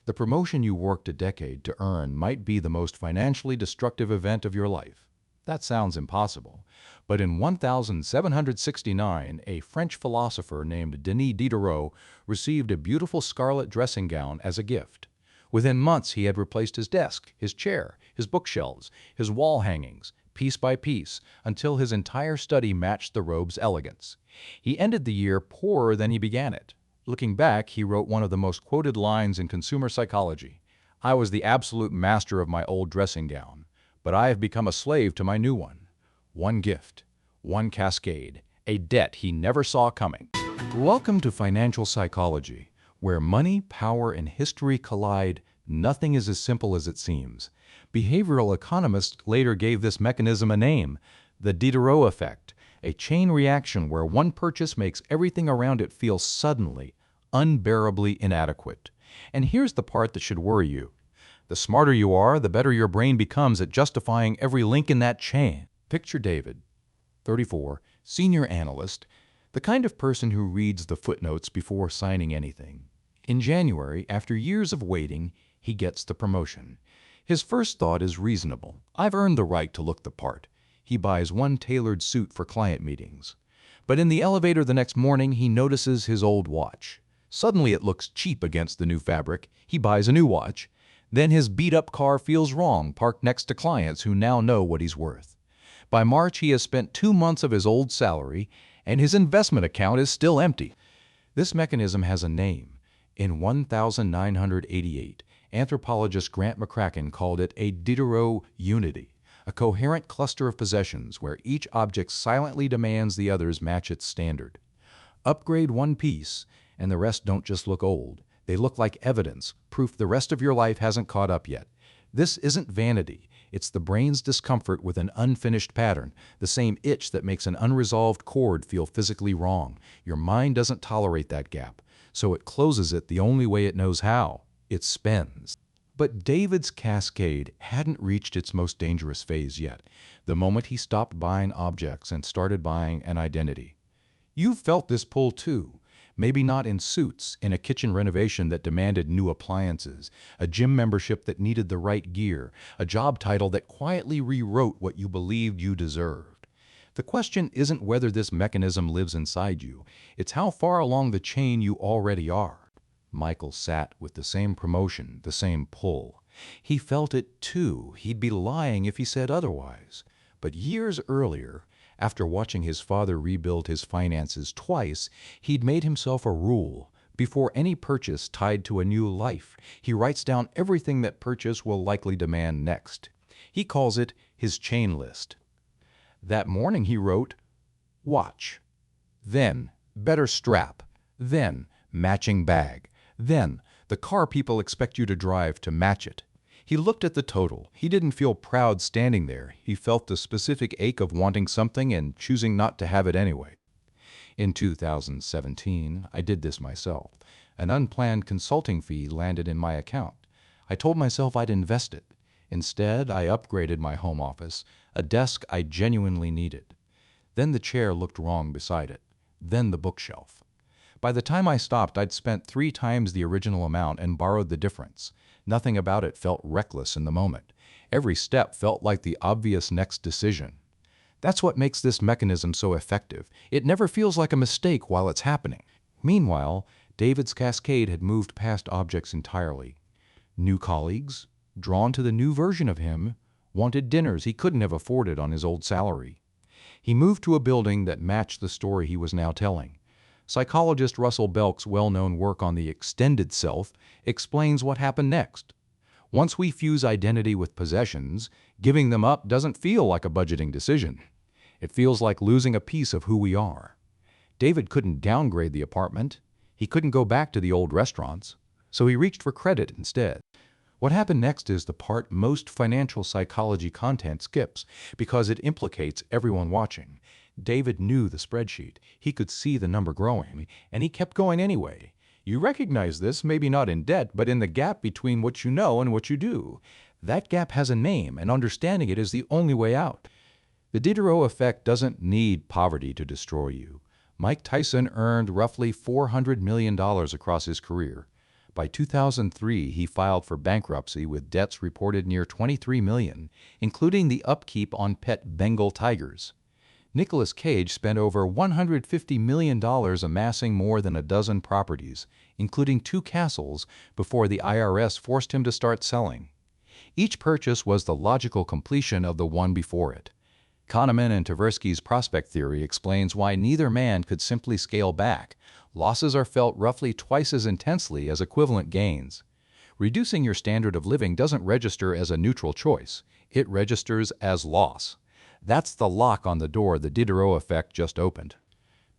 The promotion you worked a decade to earn might be the most financially destructive event of your life. That sounds impossible. But in 1769, a French philosopher named Denis Diderot received a beautiful scarlet dressing gown as a gift. Within months, he had replaced his desk, his chair, his bookshelves, his wall hangings, piece by piece, until his entire study matched the robe's elegance. He ended the year poorer than he began it. Looking back, he wrote one of the most quoted lines in consumer psychology: "I was the absolute master of my old dressing gown, but I have become a slave to my new one." One gift, one cascade, a debt he never saw coming. Welcome to Financial Psychology, where money, power, and history collide. Nothing is as simple as it seems. Behavioral economists later gave this mechanism a name: the Diderot Effect, a chain reaction where one purchase makes everything around it feel suddenly, unbearably inadequate. And here's the part that should worry you. The smarter you are, the better your brain becomes at justifying every link in that chain. Picture David, 34, senior analyst, the kind of person who reads the footnotes before signing anything. In January, after years of waiting, he gets the promotion. His first thought is reasonable. I've earned the right to look the part. He buys one tailored suit for client meetings. But in the elevator the next morning, he notices his old watch. Suddenly it looks cheap against the new fabric. He buys a new watch. Then his beat-up car feels wrong, parked next to clients who now know what he's worth. By March, he has spent 2 months of his old salary, and his investment account is still empty. This mechanism has a name. In 1988, anthropologist Grant McCracken called it a Diderot unity, a coherent cluster of possessions where each object silently demands the others match its standard. Upgrade one piece, and the rest don't just look old. They look like evidence, proof the rest of your life hasn't caught up yet. This isn't vanity. It's the brain's discomfort with an unfinished pattern, the same itch that makes an unresolved chord feel physically wrong. Your mind doesn't tolerate that gap, so it closes it the only way it knows how. It spends. But David's cascade hadn't reached its most dangerous phase yet, the moment he stopped buying objects and started buying an identity. You've felt this pull too. Maybe not in suits, in a kitchen renovation that demanded new appliances, a gym membership that needed the right gear, a job title that quietly rewrote what you believed you deserved. The question isn't whether this mechanism lives inside you, it's how far along the chain you already are. Michael sat with the same promotion, the same pull. He felt it too. He'd be lying if he said otherwise. But years earlier, after watching his father rebuild his finances twice, he'd made himself a rule. Before any purchase tied to a new life, he writes down everything that purchase will likely demand next. He calls it his chain list. That morning he wrote, watch. Then, better strap. Then, matching bag. Then, the car people expect you to drive to match it. He looked at the total. He didn't feel proud standing there. He felt the specific ache of wanting something and choosing not to have it anyway. In 2017, I did this myself. An unplanned consulting fee landed in my account. I told myself I'd invest it. Instead, I upgraded my home office, a desk I genuinely needed. Then the chair looked wrong beside it. Then the bookshelf. By the time I stopped, I'd spent 3 times the original amount and borrowed the difference. Nothing about it felt reckless in the moment. Every step felt like the obvious next decision. That's what makes this mechanism so effective. It never feels like a mistake while it's happening. Meanwhile, David's cascade had moved past objects entirely. New colleagues, drawn to the new version of him, wanted dinners he couldn't have afforded on his old salary. He moved to a building that matched the story he was now telling. Psychologist Russell Belk's well-known work on the extended self explains what happened next. Once we fuse identity with possessions, giving them up doesn't feel like a budgeting decision. It feels like losing a piece of who we are. David couldn't downgrade the apartment. He couldn't go back to the old restaurants. So he reached for credit instead. What happened next is the part most financial psychology content skips because it implicates everyone watching. David knew the spreadsheet. He could see the number growing, and he kept going anyway. You recognize this, maybe not in debt, but in the gap between what you know and what you do. That gap has a name, and understanding it is the only way out. The Diderot Effect doesn't need poverty to destroy you. Mike Tyson earned roughly $400 million across his career. By 2003, he filed for bankruptcy with debts reported near $23 million, including the upkeep on pet Bengal tigers. Nicolas Cage spent over $150 million amassing more than a dozen properties, including 2 castles, before the IRS forced him to start selling. Each purchase was the logical completion of the one before it. Kahneman and Tversky's prospect theory explains why neither man could simply scale back. Losses are felt roughly twice as intensely as equivalent gains. Reducing your standard of living doesn't register as a neutral choice. It registers as loss. That's the lock on the door the Diderot Effect just opened.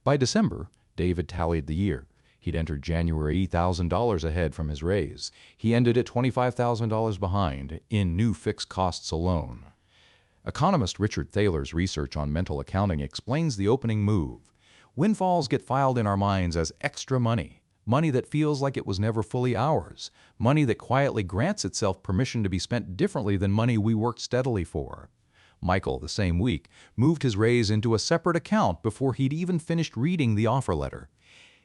By December, David tallied the year. He'd entered January $8,000 ahead from his raise. He ended at $25,000 behind in new fixed costs alone. Economist Richard Thaler's research on mental accounting explains the opening move. Windfalls get filed in our minds as extra money, money that feels like it was never fully ours, money that quietly grants itself permission to be spent differently than money we worked steadily for. Michael, the same week, moved his raise into a separate account before he'd even finished reading the offer letter.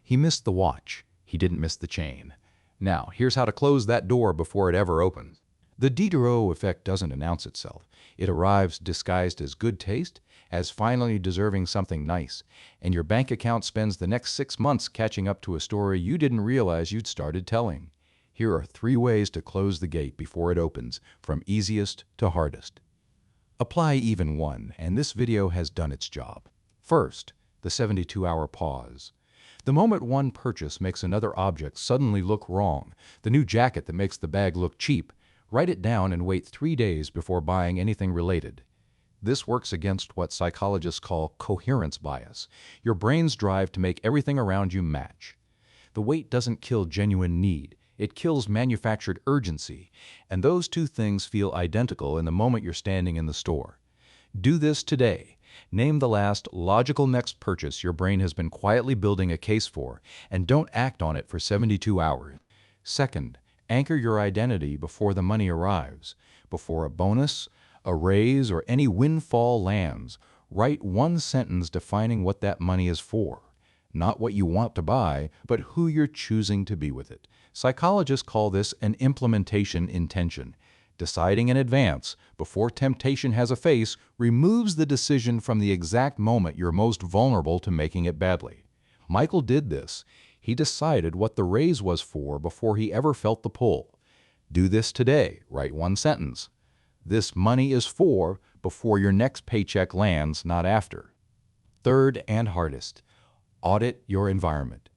He missed the watch. He didn't miss the chain. Now, here's how to close that door before it ever opens. The Diderot Effect doesn't announce itself. It arrives disguised as good taste, as finally deserving something nice, and your bank account spends the next 6 months catching up to a story you didn't realize you'd started telling. Here are 3 ways to close the gate before it opens, from easiest to hardest. Apply even one, and this video has done its job. First, the 72-hour pause. The moment one purchase makes another object suddenly look wrong, the new jacket that makes the bag look cheap, write it down and wait 3 days before buying anything related. This works against what psychologists call coherence bias, your brain's drive to make everything around you match. The wait doesn't kill genuine need. It kills manufactured urgency, and those 2 things feel identical in the moment you're standing in the store. Do this today. Name the last logical next purchase your brain has been quietly building a case for, and don't act on it for 72 hours. Second, anchor your identity before the money arrives. Before a bonus, a raise, or any windfall lands, write 1 sentence defining what that money is for. Not what you want to buy, but who you're choosing to be with it. Psychologists call this an implementation intention. Deciding in advance, before temptation has a face, removes the decision from the exact moment you're most vulnerable to making it badly. Michael did this. He decided what the raise was for before he ever felt the pull. Do this today. Write 1 sentence. This money is for before your next paycheck lands, not after. Third and hardest, audit your environment.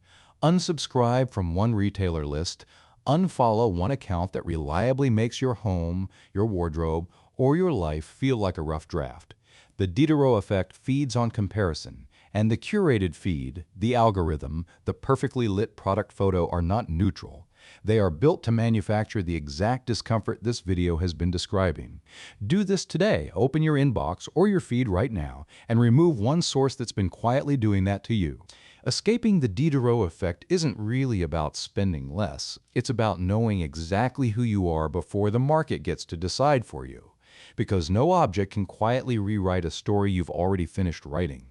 Unsubscribe from one retailer list. Unfollow one account that reliably makes your home, your wardrobe, or your life feel like a rough draft. The Diderot Effect feeds on comparison, and the curated feed, the algorithm, the perfectly lit product photo are not neutral. They are built to manufacture the exact discomfort this video has been describing. Do this today. Open your inbox or your feed right now and remove one source that's been quietly doing that to you. Escaping the Diderot Effect isn't really about spending less. It's about knowing exactly who you are before the market gets to decide for you. Because no object can quietly rewrite a story you've already finished writing.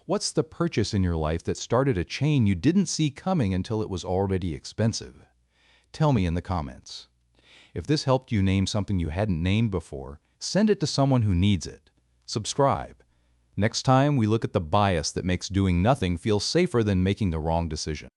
What's the purchase in your life that started a chain you didn't see coming until it was already expensive? Tell me in the comments. If this helped you name something you hadn't named before, send it to someone who needs it. Subscribe. Next time, we look at the bias that makes doing nothing feel safer than making the wrong decision.